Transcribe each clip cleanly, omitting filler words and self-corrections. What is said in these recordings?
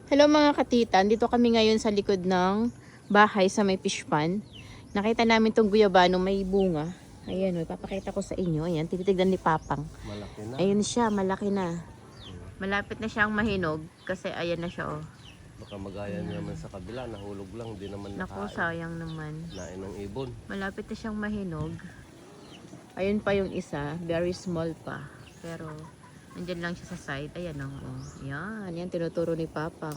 Hello mga katitan, dito kami ngayon sa likod ng bahay sa may fish pond. Nakita namin tong guyabano may bunga. Ayan, ipapakita ko sa inyo. Ayan, tinitignan ni Papang. Malaki na. Ayun siya, malaki na. Malapit na siyang mahinog kasi ayan na siya oh. Baka magaya naman sa kabila, nahulog lang, di naman Naku, sayang naman. Nain ng ibon. Malapit na siyang mahinog. Ayun pa yung isa, very small pa. Pero nandyan lang siya sa side. Ayan o. Oh. Yan tinuturo ni Papang.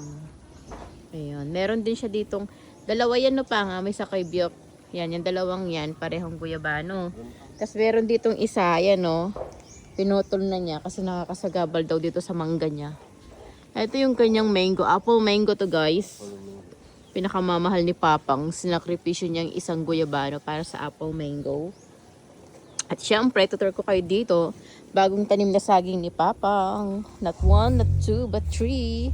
Ayan. Meron din siya ditong, dalawa yan no pa nga, may sakay biyok. Yan, yung dalawang yan, parehong guyabano. Tapos meron ditong isa, ayan o. Pinutol na niya kasi nakakasagabal daw dito sa mangga niya. Ito yung kanyang mango. Apple mango to guys. Pinakamamahal ni Papang. Sinakripisyo niyang isang guyabano para sa apple mango. At syempre, tutur ko kayo dito. Bagong tanim na saging ni Papang. Not 1, not 2, but 3.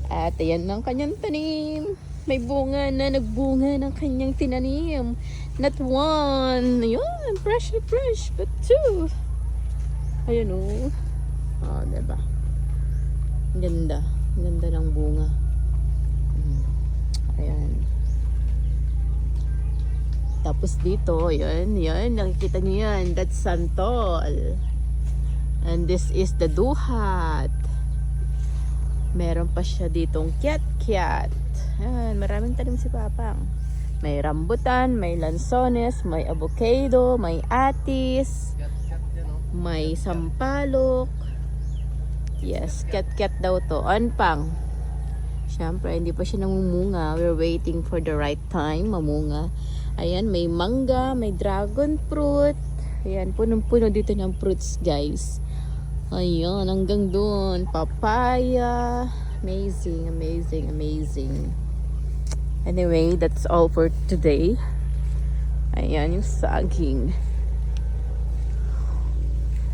At ayan ang kanyang tanim. May bunga na nagbunga ng kanyang tinanim. Not 1. Ayun, fresh na fresh. But 2. Ayun o. Oh, diba? Ganda. Ganda ng bunga. Ayan. Tapos dito, yan, nakikita niyo yan, that's santol. And this is the duhat. Meron pa siya ditong kiat-kiat. Yan, maraming tanim si Papang. May rambutan, may lansones, may avocado, may atis, may sampalok. Yes, kiat-kiat daw to. Anpang. Siyempre, hindi pa siya namumunga. We're waiting for the right time, mamunga. Ayan, may mangga, may dragon fruit. Ayan, punong-puno dito ng fruits, guys. Ayan, hanggang doon. Papaya. Amazing, amazing, amazing. Anyway, that's all for today. Ayan, yung saging.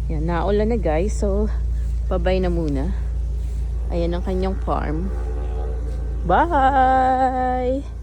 Ayan, naulan na guys. So, bye-bye na muna. Ayan ang kanyang farm. Bye!